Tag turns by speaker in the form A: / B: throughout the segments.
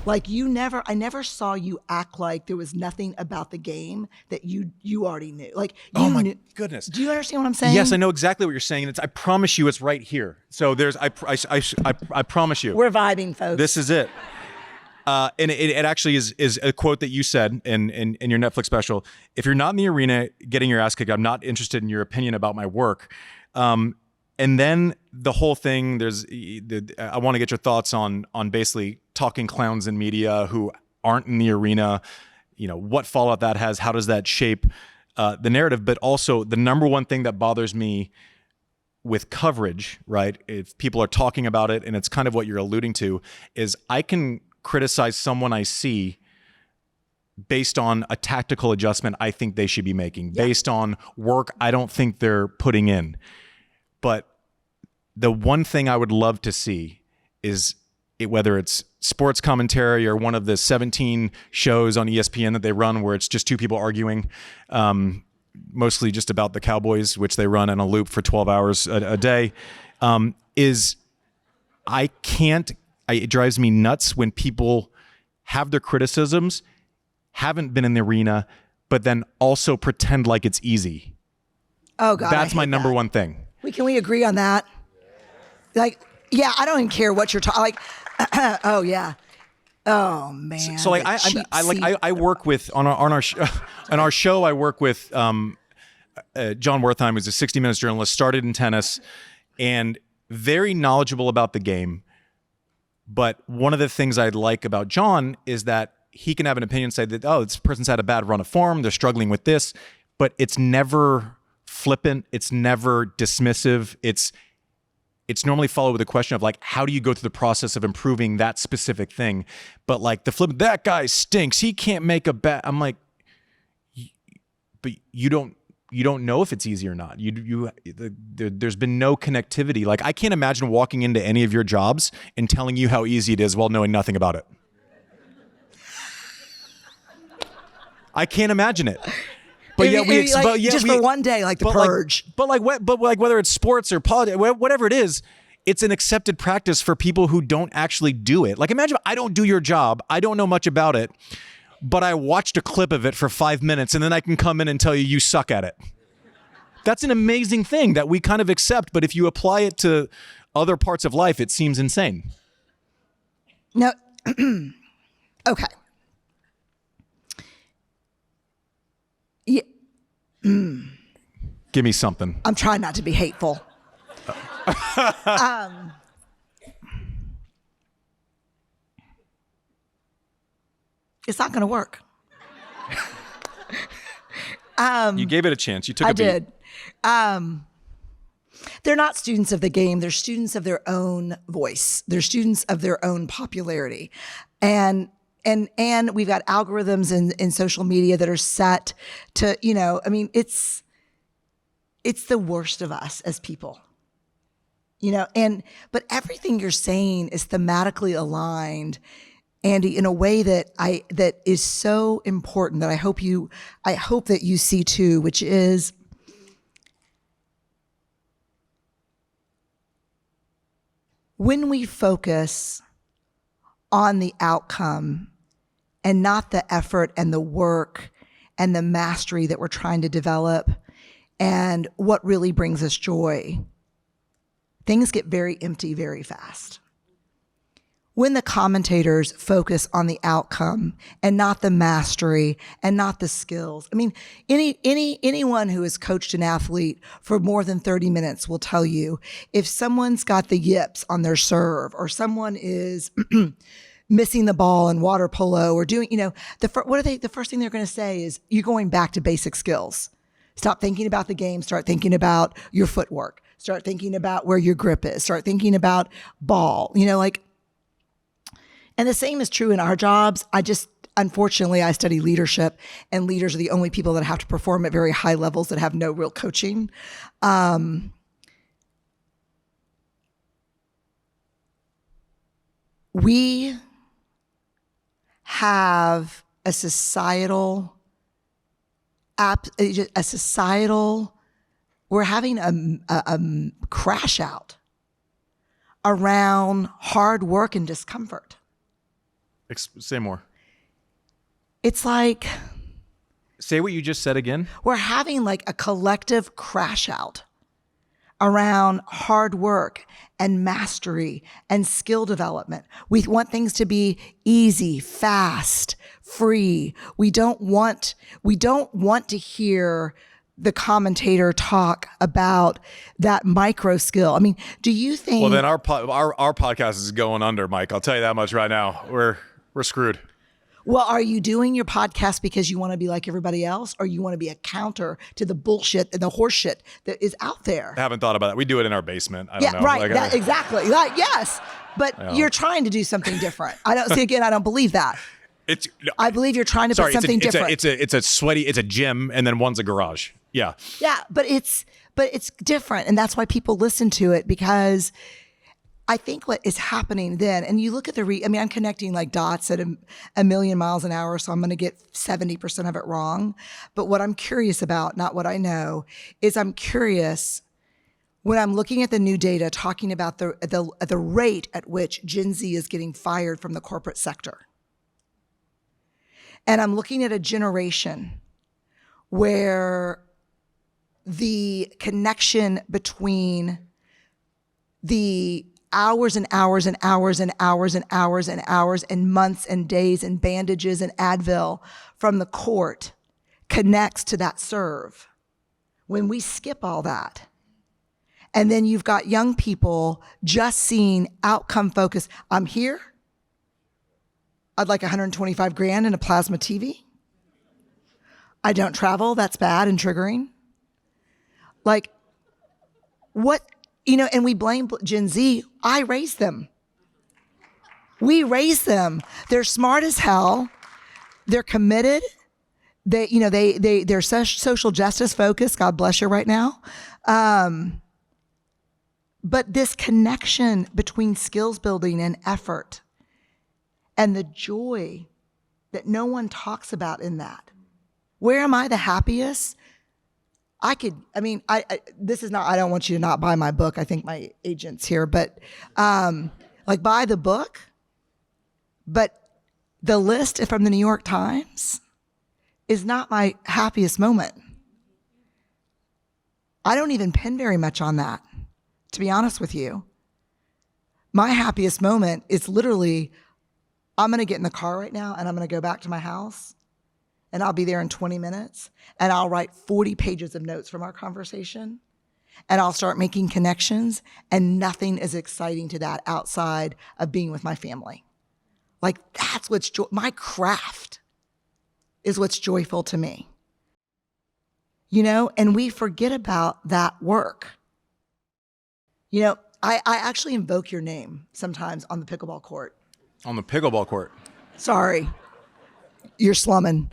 A: Like I never saw you act like there was nothing about the game that you already knew. Like
B: oh my goodness.
A: Do you understand what I'm saying?
B: Yes, I know exactly what you're saying. I promise you it's right here. So I promise you.
A: We're vibing, folks.
B: This is it. And it actually is a quote that you said in your Netflix special. If you're not in the arena getting your ass kicked, I'm not interested in your opinion about my work. And then the whole thing, I want to get your thoughts on basically talking clowns in media who aren't in the arena, what fallout that has, how does that shape the narrative, but also the number one thing that bothers me with coverage, right? If people are talking about it, and it's kind of what you're alluding to, is I can criticize someone I see based on a tactical adjustment I think they should be making, based on work I don't think they're putting in. But the one thing I would love to see is whether it's sports commentary or one of the 17 shows on ESPN that they run where it's just two people arguing, mostly just about the Cowboys, which they run in a loop for 12 hours a day, it drives me nuts when people have their criticisms, haven't been in the arena, but then also pretend like it's easy.
A: Oh God,
B: that's my number one thing.
A: Can we agree on that? Like, yeah, I don't even care what you're talking. Like, oh yeah, oh man.
B: So like, I work with on our show. I work with John Wertheim, who's a 60 Minutes journalist, started in tennis, and very knowledgeable about the game. But one of the things I like about John is that he can have an opinion, say that, oh, this person's had a bad run of form, they're struggling with this, but it's never flippant, it's never dismissive. It's normally followed with a question of like, how do you go through the process of improving that specific thing? But like the flip, that guy stinks, he can't make a bet. I'm like, but you don't know if it's easy or not. There's been no connectivity. Like I can't imagine walking into any of your jobs and telling you how easy it is while knowing nothing about it. I can't imagine it. But
A: for one day, like the purge.
B: But whether it's sports or politics, whatever it is, it's an accepted practice for people who don't actually do it. Like imagine if I don't do your job, I don't know much about it, but I watched a clip of it for 5 minutes and then I can come in and tell you suck at it. That's an amazing thing that we kind of accept, but if you apply it to other parts of life, it seems insane.
A: No, okay. Yeah.
B: Give me something.
A: I'm trying not to be hateful. It's not going to work.
B: You gave it a chance. You took a beat.
A: I did. They're not students of the game. They're students of their own voice. They're students of their own popularity. And we've got algorithms in social media that are set to, it's the worst of us as people. But everything you're saying is thematically aligned, Andy, in a way that is so important that I hope that you see too, which is when we focus on the outcome and not the effort and the work and the mastery that we're trying to develop and what really brings us joy, things get very empty very fast. When the commentators focus on the outcome and not the mastery and not the skills. I mean, anyone who has coached an athlete for more than 30 minutes will tell you if someone's got the yips on their serve or someone is missing the ball in water polo or doing, the first thing they're going to say is you're going back to basic skills. Stop thinking about the game. Start thinking about your footwork. Start thinking about where your grip is. Start thinking about ball, and the same is true in our jobs. Unfortunately, I study leadership, and leaders are the only people that have to perform at very high levels that have no real coaching. We have a societal, we're having a crash out around hard work and discomfort.
B: Say more.
A: It's like
B: Say what you just said again.
A: we're having like a collective crash out around hard work and mastery and skill development. We want things to be easy, fast, free. We don't want to hear the commentator talk about that micro skill. I mean, do you think?
B: Well, then our podcast is going under, Mike. I'll tell you that much right now. We're screwed.
A: Well, are you doing your podcast because you want to be like everybody else, or you want to be a counter to the bullshit and the horse shit that is out there?
B: I haven't thought about that. We do it in our basement. I don't know.
A: Right. Exactly. Like, yes, but you're trying to do something different. I don't believe that. I believe you're trying to put something different.
B: It's a sweaty. It's a gym, and then one's a garage. Yeah.
A: Yeah, but it's different, and that's why people listen to it, because I think what is happening then, and you look at I'm connecting like dots at a million miles an hour, so I'm going to get 70% of it wrong. But what I'm curious about, not what I know, is I'm curious when I'm looking at the new data talking about the rate at which Gen Z is getting fired from the corporate sector. And I'm looking at a generation where the connection between the hours and hours and hours and hours and hours and hours and months and days and bandages and Advil from the court connects to that serve. When we skip all that, and then you've got young people just seeing outcome focus. I'm here. I'd like 125 grand in a plasma TV. I don't travel. That's bad and triggering. Like, what? And we blame Gen Z. I raised them. We raised them. They're smart as hell. They're committed. They're social justice focused. God bless you right now. But this connection between skills building and effort and the joy that no one talks about in that. Where am I the happiest? I don't want you to not buy my book. I think my agent's here, but buy the book. But the list from the New York Times is not my happiest moment. I don't even pin very much on that, to be honest with you. My happiest moment is literally, I'm going to get in the car right now and I'm going to go back to my house. And I'll be there in 20 minutes, and I'll write 40 pages of notes from our conversation, and I'll start making connections, and nothing is exciting to that outside of being with my family. Like, that's what's my craft is what's joyful to me. And we forget about that work. I actually invoke your name sometimes on the pickleball court.
B: On the pickleball court?
A: Sorry. You're slumming.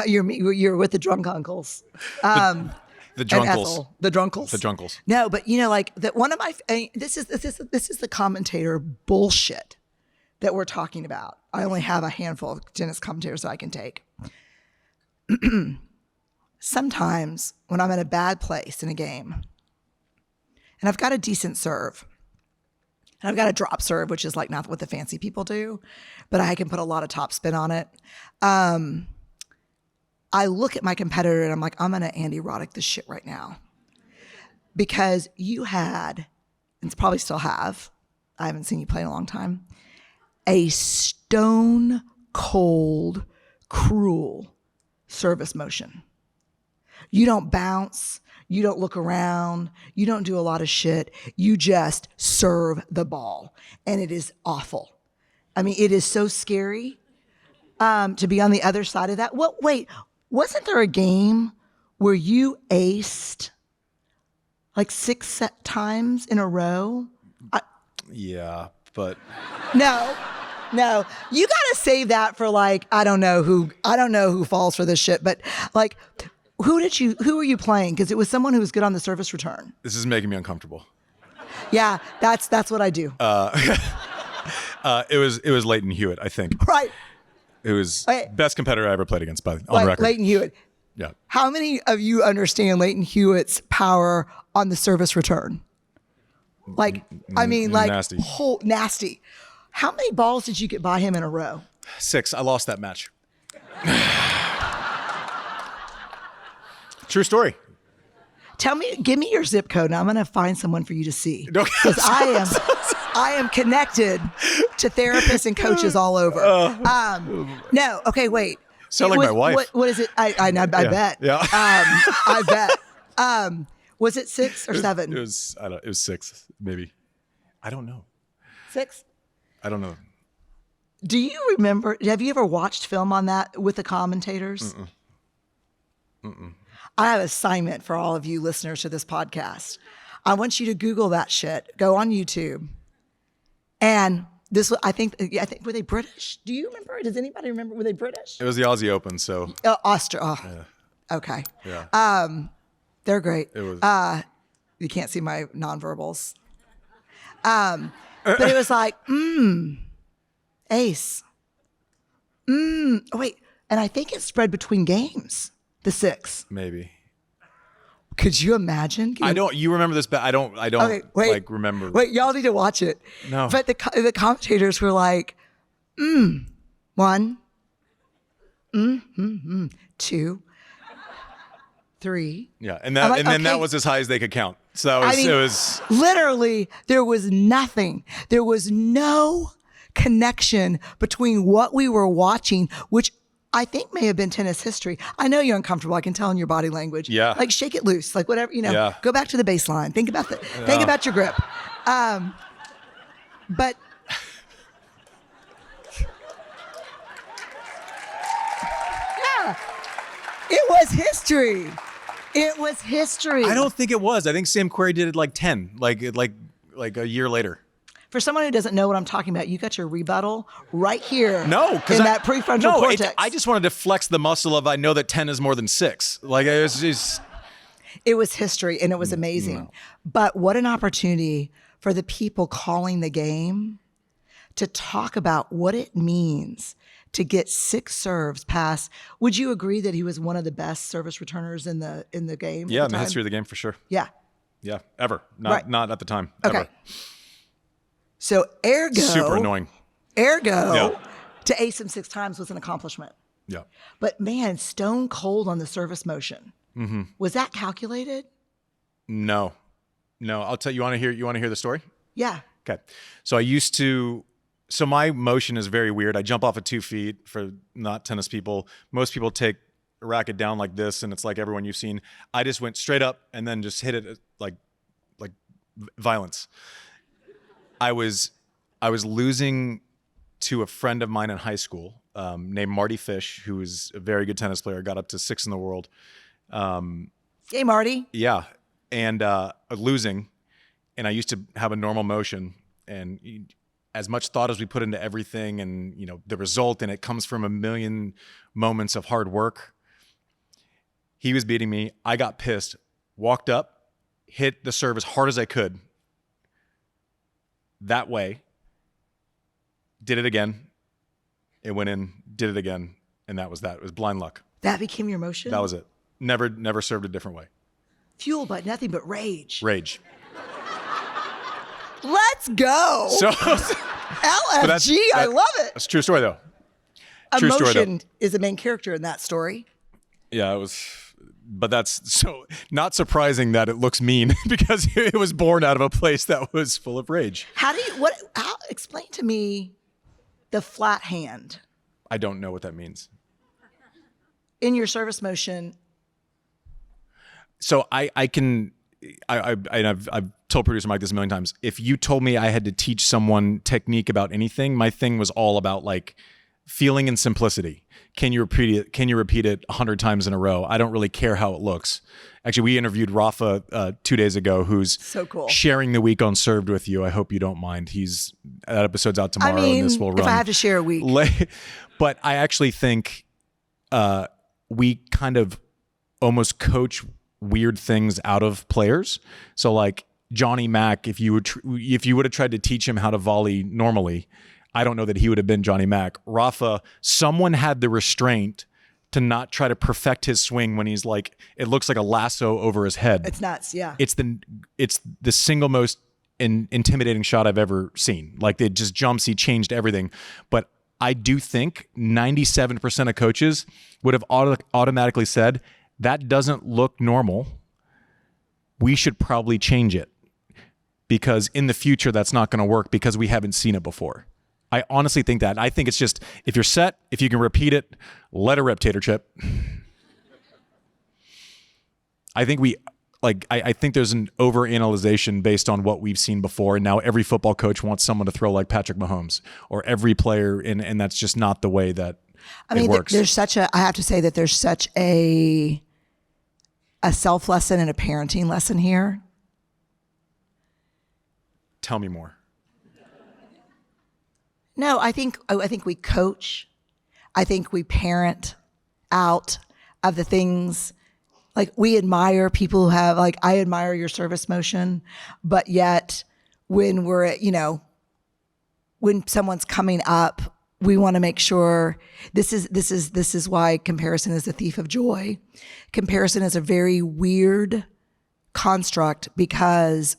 A: You're with the drunk uncles.
B: The drunkles.
A: The drunkles.
B: The drunkles.
A: No, but that one of my this is the commentator bullshit that we're talking about. I only have a handful of tennis commentators that I can take. Sometimes when I'm in a bad place in a game, and I've got a decent serve, and I've got a drop serve, which is like not what the fancy people do, but I can put a lot of top spin on it. I look at my competitor and I'm like, I'm going to Andy Roddick this shit right now. Because you had, and probably still have, I haven't seen you play in a long time, a stone cold, cruel service motion. You don't bounce. You don't look around. You don't do a lot of shit. You just serve the ball. And it is awful. I mean, it is so scary to be on the other side of that. Wait, wasn't there a game where you aced like 6 times in a row?
B: Yeah, but...
A: No. You got to save that for I don't know who falls for this shit, but who were you playing? Because it was someone who was good on the service return.
B: This is making me uncomfortable.
A: Yeah, that's what I do.
B: It was Leighton Hewitt, I think.
A: Right.
B: It was best competitor I ever played against, on record.
A: Leighton Hewitt.
B: Yeah.
A: How many of you understand Leighton Hewitt's power on the service return?
B: Nasty.
A: Nasty. How many balls did you get by him in a row?
B: 6. I lost that match. True story.
A: Give me your zip code, and I'm going to find someone for you to see. Because I am connected to therapists and coaches all over. No, okay, wait.
B: Sound like my wife.
A: What is it? I bet.
B: Yeah.
A: I bet. Was it 6 or 7?
B: It was 6, maybe. I don't know.
A: 6?
B: I don't know.
A: Do you remember? Have you ever watched film on that with the commentators?
B: Mm-mm.
A: I have an assignment for all of you listeners to this podcast. I want you to Google that shit. Go on YouTube. And this, I think, were they British? Do you remember? Does anybody remember? Were they British?
B: It was the Aussie Open, so.
A: Yeah. Okay.
B: Yeah.
A: They're great.
B: It was.
A: You can't see my nonverbals. But it was like, ace. Oh, wait. And I think it spread between games, the 6.
B: Maybe.
A: Could you imagine?
B: You remember this, but I don't
A: Okay, wait.
B: remember.
A: Wait, y'all need to watch it.
B: No.
A: But the commentators were like, 1, 2, 3.
B: Yeah. And then that was as high as they could count. So it was
A: literally, there was nothing. There was no connection between what we were watching, which I think may have been tennis history. I know you're uncomfortable. I can tell in your body language.
B: Yeah.
A: Like shake it loose, like whatever,
B: Yeah.
A: Go back to the baseline. Think about your grip. But yeah, it was history. It was history.
B: I don't think it was. I think Sam Querrey did it like 10, like a year later.
A: For someone who doesn't know what I'm talking about, you got your rebuttal right here.
B: No, because
A: that prefrontal cortex.
B: I just wanted to flex the muscle of I know that 10 is more than 6. Like it was just.
A: It was history and it was amazing.
B: No.
A: But what an opportunity for the people calling the game to talk about what it means to get 6 serves past. Would you agree that he was one of the best service returners in the game?
B: Yeah, in the history of the game for sure.
A: Yeah.
B: Yeah, ever.
A: Right.
B: Not at the time.
A: Okay.
B: Ever.
A: So ergo.
B: Super annoying.
A: Ergo, to ace him 6 times was an accomplishment.
B: Yeah.
A: But man, stone cold on the service motion.
B: Mm-hmm.
A: Was that calculated?
B: No. I'll tell you. You want to hear the story?
A: Yeah.
B: Okay. So my motion is very weird. I jump off of 2 feet for not tennis people. Most people take a racket down like this, and it's like everyone you've seen. I just went straight up and then just hit it like violence. I was losing to a friend of mine in high school named Marty Fish, who was a very good tennis player. Got up to 6 in the world.
A: Hey, Marty.
B: Yeah, and losing, and I used to have a normal motion, and as much thought as we put into everything, and the result, and it comes from a million moments of hard work. He was beating me. I got pissed. Walked up, hit the serve as hard as I could. That way, did it again. It went in, did it again, and that was that. It was blind luck.
A: That became your motion?
B: That was it. Never served a different way.
A: Fueled by nothing but rage.
B: Rage.
A: Let's go.
B: So
A: LFG, I love it.
B: That's a true story, though. True story,
A: Emotion is the main character in that story.
B: Yeah, it was. But that's so not surprising that it looks mean because it was born out of a place that was full of rage.
A: How explain to me the flat hand
B: I don't know what that means.
A: in your service motion?
B: So I've told producer Mike this a million times. If you told me I had to teach someone technique about anything, my thing was all about like feeling and simplicity. Can you repeat it? Can you repeat it 100 times in a row? I don't really care how it looks. Actually, we interviewed Rafa 2 days ago, who's
A: so cool.
B: Sharing the week on Served with you. I hope you don't mind. That episode's out tomorrow, and this will run.
A: If I have to share a week.
B: But I actually think we kind of almost coach weird things out of players. So like Johnny Mack, if you would have tried to teach him how to volley normally, I don't know that he would have been Johnny Mack. Rafa, someone had the restraint to not try to perfect his swing when he's like, it looks like a lasso over his head.
A: It's nuts, yeah.
B: It's the single most intimidating shot I've ever seen. Like, it just jumps, he changed everything. But I do think 97% of coaches would have automatically said, that doesn't look normal. We should probably change it, because in the future that's not going to work because we haven't seen it before. I honestly think that. I think it's just, if you're set, if you can repeat it, let it rip, Tater Chip. I think I think there's an overanalyzation based on what we've seen before, and now every football coach wants someone to throw like Patrick Mahomes, or every player, and that's just not the way that it works.
A: I have to say that there's such a self lesson and a parenting lesson here.
B: Tell me more.
A: No, I think we coach. I think we parent out of the things. Like, we admire people who have, like, I admire your service motion, but yet when we're at, when someone's coming up, we want to make sure this is why comparison is the thief of joy. Comparison is a very weird construct, because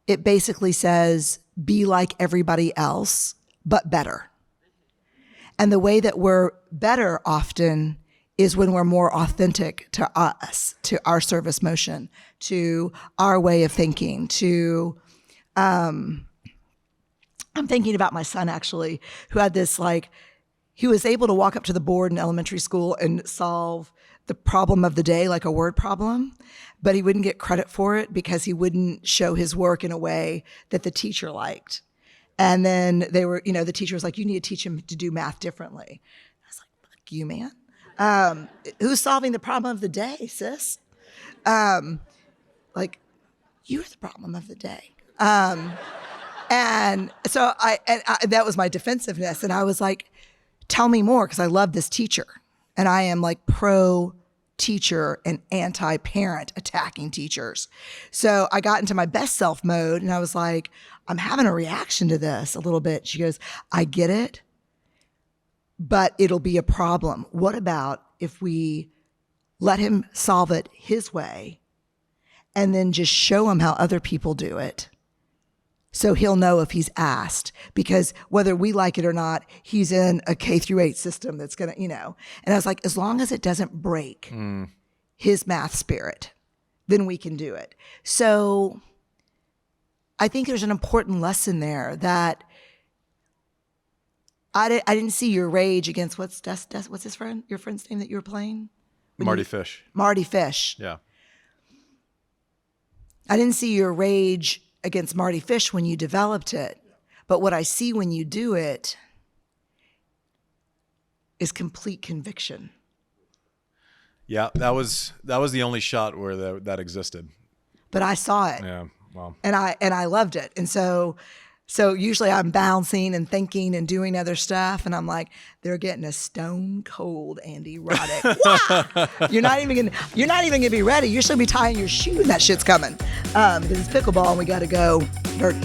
A: it basically says, be like everybody else, but better. And the way that we're better often is when we're more authentic to us, to our service motion, to our way of thinking, to, I'm thinking about my son, actually, who had this, he was able to walk up to the board in elementary school and solve the problem of the day, like a word problem, but he wouldn't get credit for it because he wouldn't show his work in a way that the teacher liked. And then the teacher was like, you need to teach him to do math differently. I was like, fuck you, man. Who's solving the problem of the day, sis? You're the problem of the day. And so that was my defensiveness. And I was like, tell me more, because I love this teacher. And I am like pro teacher and anti-parent attacking teachers. So I got into my best self mode, and I was like, I'm having a reaction to this a little bit. She goes, I get it, but it'll be a problem. What about if we let him solve it his way and then just show him how other people do it, so he'll know if he's asked? Because whether we like it or not, he's in a K-8 system that's going to, And I was like, as long as it doesn't break his math spirit, then we can do it. So I think there's an important lesson there that I didn't see your rage against what's his friend? Your friend's name that you were playing?
B: Marty Fish.
A: Marty Fish.
B: Yeah.
A: I didn't see your rage against Marty Fish when you developed it, but what I see when you do it is complete conviction.
B: Yeah, that was the only shot where that existed.
A: But I saw it.
B: Yeah, well.
A: And I loved it. And so usually I'm bouncing and thinking and doing other stuff, and I'm like, they're getting a stone cold Andy Roddick. Wow! You're not even gonna be ready. You're still be tying your shoe, and that shit's coming. Because it's pickleball, and we got to go dirty.